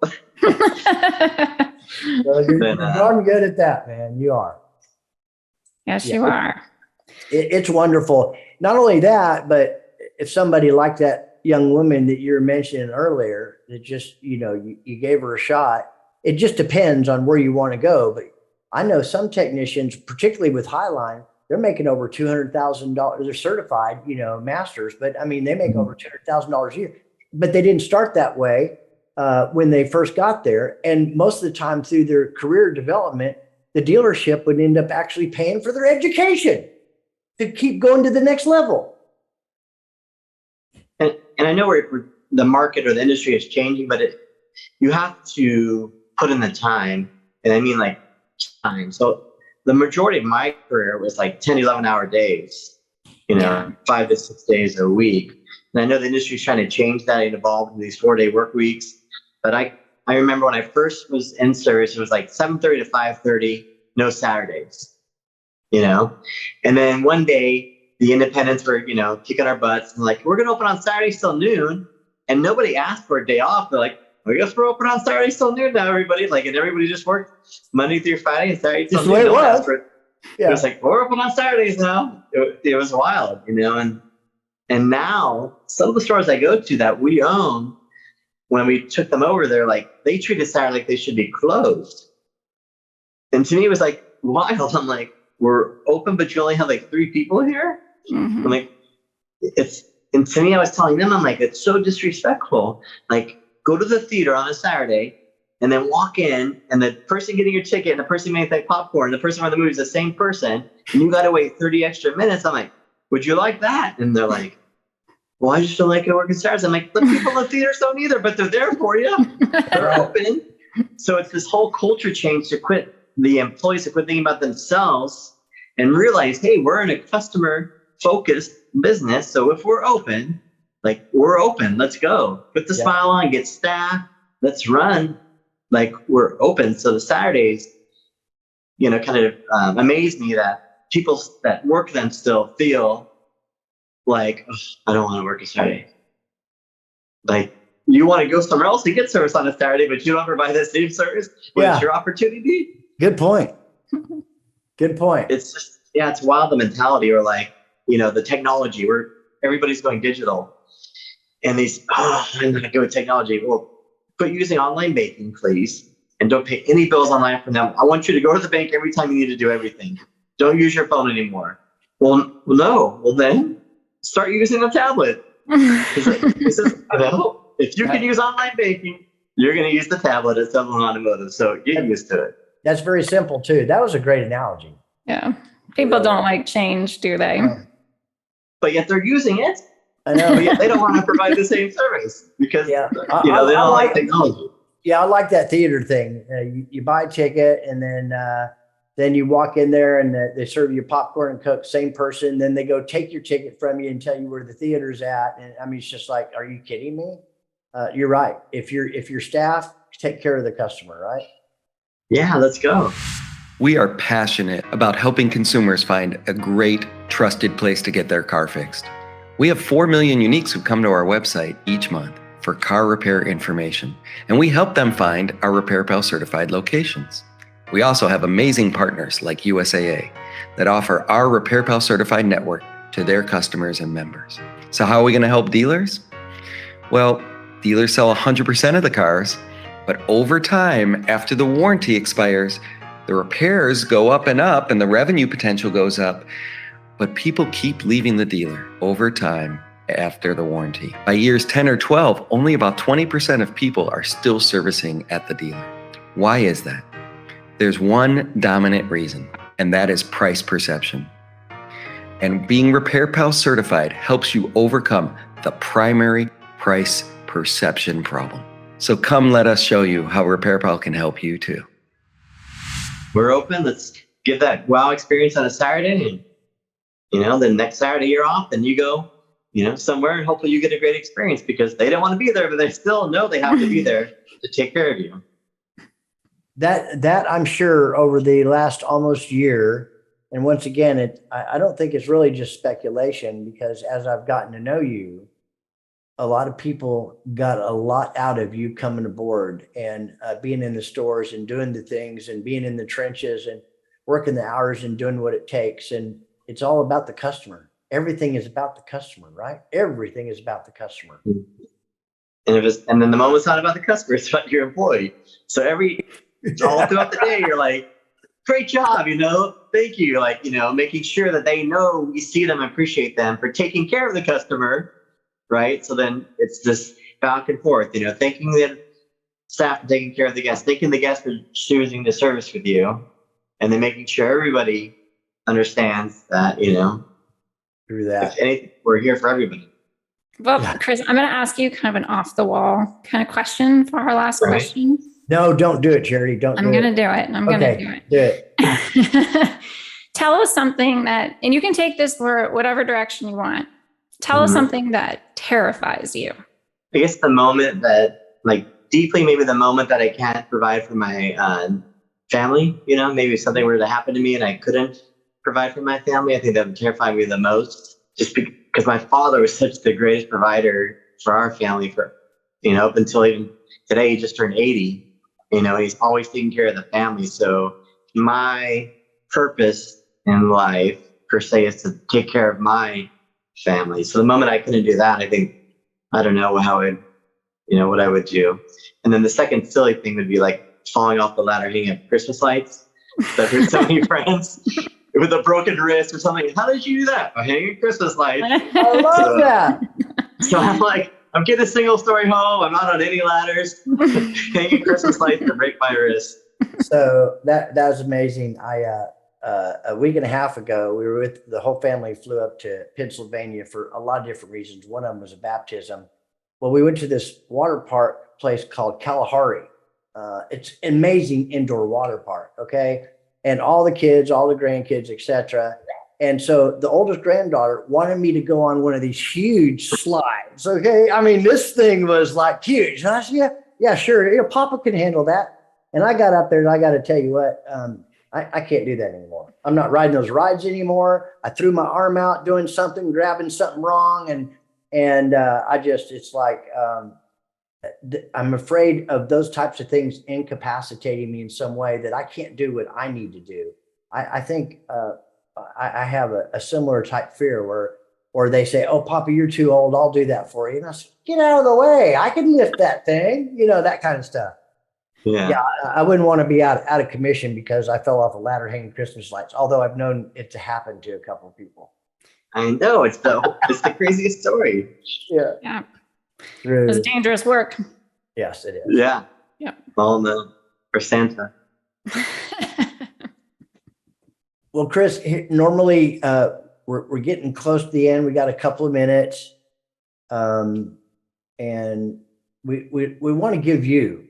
Well, you're darn good at that, man. You are. Yes, you are. It's wonderful. Not only that, but if somebody like that, young woman that you were mentioning earlier that just, you gave her a shot. It just depends on where you want to go. But I know some technicians, particularly with Highline, they're making over $200,000. They're certified, masters, but I mean, they make over $200,000 a year, but they didn't start that way when they first got there. And most of the time through their career development, the dealership would end up actually paying for their education to keep going to the next level. And I know the market or the industry is changing, but you have to put in the time. And I mean like time. So the majority of my career was like 10, 11-hour days, 5 to 6 days a week. And I know the industry is trying to change that and evolve into these 4-day work weeks. But I remember when I first was in service, it was like 7:30 to 5:30, no Saturdays, And then one day the independents were, kicking our butts and like, we're going to open on Saturdays till noon. And nobody asked for a day off. They're like, I guess we're open on Saturdays till noon now, everybody. Like, and everybody just worked Monday through Friday and Saturday till noon. It was. It was like, we're open on Saturdays now. It was wild, and now some of the stores I go to that we own, when we took them over, they treated Saturday like they should be closed. And to me, it was like wild. I'm like, we're open, but you only have like 3 people here. Mm-hmm. I'm like, and to me, I was telling them, I'm like, it's so disrespectful. Like, go to the theater on a Saturday and then walk in, and the person getting your ticket and the person making that popcorn, the person on the movie is the same person, and you got to wait 30 extra minutes. I'm like, would you like that? And they're like, well, I just don't like it working Saturdays. I'm like, the people in the theaters don't either, but they're there for you. They're open. So it's this whole culture change the employees to quit thinking about themselves and realize, hey, we're in a customer-focused business. So if we're open, we're open. Let's go. Put the smile on, get staff. Let's run like we're open. So the Saturdays, kind of amaze me that people that work them still feel like, I don't want to work a Saturday. Like, you want to go somewhere else to get service on a Saturday, but you don't provide the same service when it's your opportunity. Good point. Good point. It's just, it's wild, the mentality, or the technology where everybody's going digital. And I'm not good with technology. Well, quit using online banking, please. And don't pay any bills online from them. I want you to go to the bank every time you need to do everything. Don't use your phone anymore. Well, no. Well, then start using a tablet. If you can use online banking, you're going to use the tablet at Sutherlin Automotive. So get used to it. That's very simple too. That was a great analogy. Yeah. People don't like change, do they? But yet they're using it. I know. But yet they don't want to provide the same service because they don't like technology. Yeah, I like that theater thing. You buy a ticket and then you walk in there and they serve you popcorn and Coke, same person. Then they go take your ticket from you and tell you where the theater's at. And I mean, it's just like, are you kidding me? You're right. If your staff, take care of the customer, right? Yeah, let's go. We are passionate about helping consumers find a great, trusted place to get their car fixed. We have 4 million uniques who come to our website each month for car repair information, and we help them find our RepairPal certified locations. We also have amazing partners like USAA that offer our RepairPal certified network to their customers and members. So how are we going to help dealers? Well, dealers sell 100% of the cars, but over time, after the warranty expires, the repairs go up and the revenue potential goes up, but people keep leaving the dealer over time after the warranty. By years 10 or 12, only about 20% of people are still servicing at the dealer. Why is that? There's one dominant reason, and that is price perception. And being RepairPal certified helps you overcome the primary price perception problem. So come let us show you how RepairPal can help you too. We're open. Let's give that wow experience on a Saturday. And, the next Saturday you're off and you go, somewhere, and hopefully you get a great experience because they don't want to be there, but they still know they have to be there to take care of you. That I'm sure over the last almost year, and once again, I don't think it's really just speculation because as I've gotten to know you, a lot of people got a lot out of you coming aboard and being in the stores and doing the things and being in the trenches and working the hours and doing what it takes. And it's all about the customer. everything is about the customer, right? Everything is about the customer. And then the moment it's not about the customer, it's about your employee. So all throughout the day, you're like, great job, thank you. Like, making sure that they know we see them and appreciate them for taking care of the customer, right? So then it's this back and forth, thanking the staff for taking care of the guests, thanking the guests for choosing the service with you, and then making sure everybody understands that, Through that. if anything, we're here for everybody. Well, Chris, I'm going to ask you kind of an off the wall kind of question for our last Right. question. No, don't do it, Charity. Don't do I'm it. going to do it. I'm going to do it. Do it. Tell us something that, and you can take this for whatever direction you want. Tell us something that terrifies you. I guess the moment that, like, deeply, maybe the moment that I can't provide for my family, maybe something were to happen to me and I couldn't provide for my family. I think that would terrify me the most, just because my father was such the greatest provider for our family for, up until even today. He just turned 80, he's always taking care of the family. So my purpose in life, per se, is to take care of my family. So the moment I couldn't do that, I don't know how what I would do. And then the second silly thing would be like falling off the ladder, hanging up Christmas lights. So I've heard so many friends with a broken wrist or something. How did you do that? By hanging Christmas lights. I love that. So I'm like, I'm getting a single story home. I'm not on any ladders. Hanging Christmas lights to break my wrist. So that was amazing. A week and a half ago, we were with the whole family, flew up to Pennsylvania for a lot of different reasons. One of them was a baptism. Well, we went to this water park place called Kalahari. It's an amazing indoor water park. Okay. And all the kids, all the grandkids, etc. And so the oldest granddaughter wanted me to go on one of these huge slides. Okay. I mean, this thing was like huge. And I said, yeah, sure. Papa can handle that. And I got up there and I got to tell you what, I can't do that anymore. I'm not riding those rides anymore. I threw my arm out doing something, grabbing something wrong. And it's like, I'm afraid of those types of things incapacitating me in some way that I can't do what I need to do. I think I have a similar type fear or they say, oh, Papa, you're too old. I'll do that for you. And I say, get out of the way. I can lift that thing, that kind of stuff. Yeah, I wouldn't want to be out of commission because I fell off a ladder hanging Christmas lights, although I've known it to happen to a couple of people. I know, it's the craziest story. Yeah. It's dangerous work. Yes, it is. Yeah. Yeah. All for Santa. Well, Chris, normally we're getting close to the end. We got a couple of minutes, and we want to give you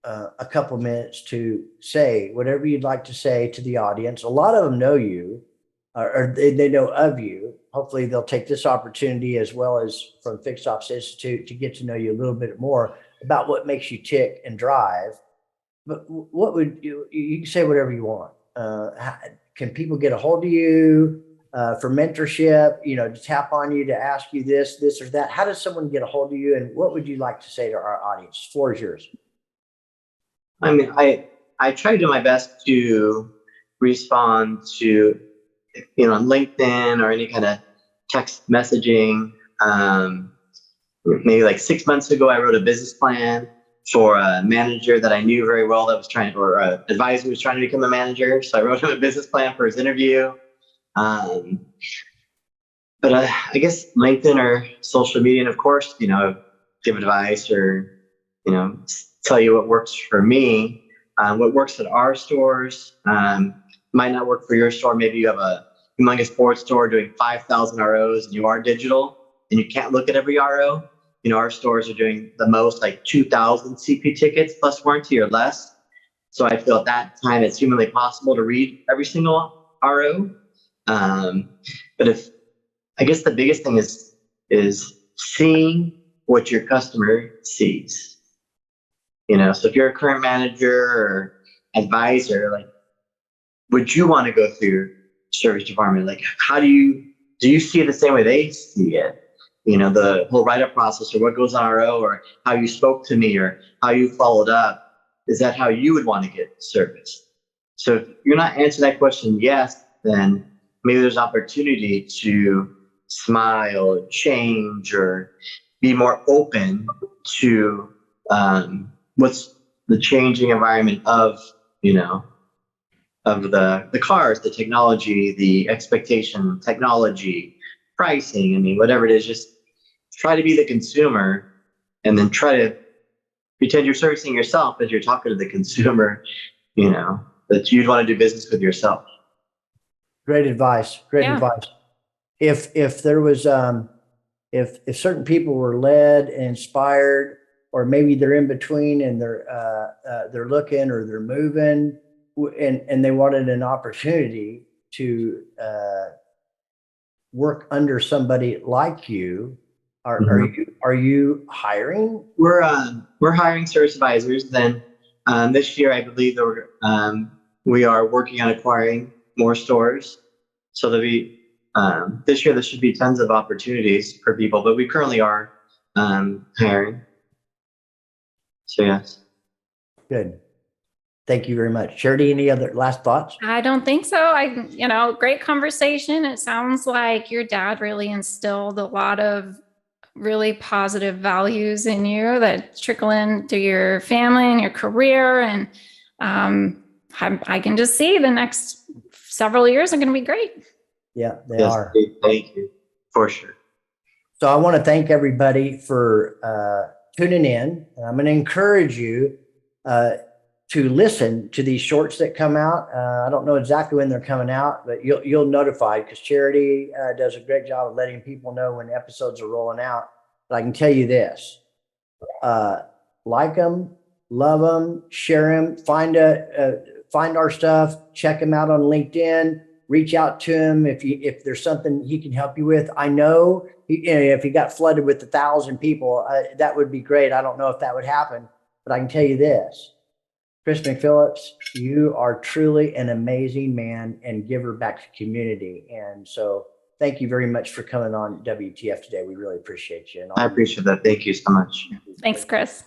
a couple of minutes to say whatever you'd like to say to the audience. A lot of them know you, or they know of you. Hopefully, they'll take this opportunity as well as from FixedOPS Institute to get to know you a little bit more about what makes you tick and drive. But what would you can say whatever you want. Can people get a hold of you for mentorship, to tap on you, to ask you this or that? How does someone get a hold of you? And what would you like to say to our audience? The floor is yours. I mean, I try to do my best to respond to, on LinkedIn or any kind of text messaging. Maybe like 6 months ago, I wrote a business plan for a manager that I knew very well that was or an advisor who was trying to become a manager. So I wrote him a business plan for his interview. But I guess LinkedIn or social media, and of course, give advice or, tell you what works for me, what works at our stores, might not work for your store. Maybe you have a humongous sports store doing 5,000 ROs and you are digital and you can't look at every RO. Our stores are doing the most, like 2,000 CP tickets plus warranty or less. So I feel at that time it's humanly possible to read every single RO. But I guess the biggest thing is seeing what your customer sees. So if you're a current manager or advisor, like, would you want to go through your service department? Like, do you see it the same way they see it? The whole write-up process or what goes on RO or how you spoke to me or how you followed up. Is that how you would want to get service? So if you're not answering that question yes, then maybe there's opportunity to smile, change, or be more open to what's the changing environment of, of the cars, the technology, the expectation, technology, pricing. I mean, whatever it is, just try to be the consumer and then try to pretend you're servicing yourself as you're talking to the consumer, that you'd want to do business with yourself. Great advice. Great Yeah. advice. If there was, if certain people were led and inspired, or maybe they're in between and they're looking or they're moving and they wanted an opportunity to work under somebody like you, are you hiring? We're hiring service advisors. Then this year, I believe that we are working on acquiring more stores. So this year there should be tons of opportunities for people, but we currently are hiring. So yes. Good. Thank you very much. Charity, any other last thoughts? I don't think so. Great conversation. It sounds like your dad really instilled a lot of really positive values in you that trickle into your family and your career. And I can just see the next several years are going to be great. Yeah, they are. Thank you. For sure. So I want to thank everybody for tuning in. And I'm going to encourage you to listen to these shorts that come out. I don't know exactly when they're coming out, but you'll notify, because Charity does a great job of letting people know when episodes are rolling out. But I can tell you this: like them, love them, share them, find our stuff, check them out on LinkedIn, reach out to him if there's something he can help you with. I know if he got flooded with 1,000 people, that would be great. I don't know if that would happen, but I can tell you this: Chris McPhillips, you are truly an amazing man and giver back to community. And so thank you very much for coming on WTF today. We really appreciate you. I appreciate that. Thank you so much. Thanks, Chris.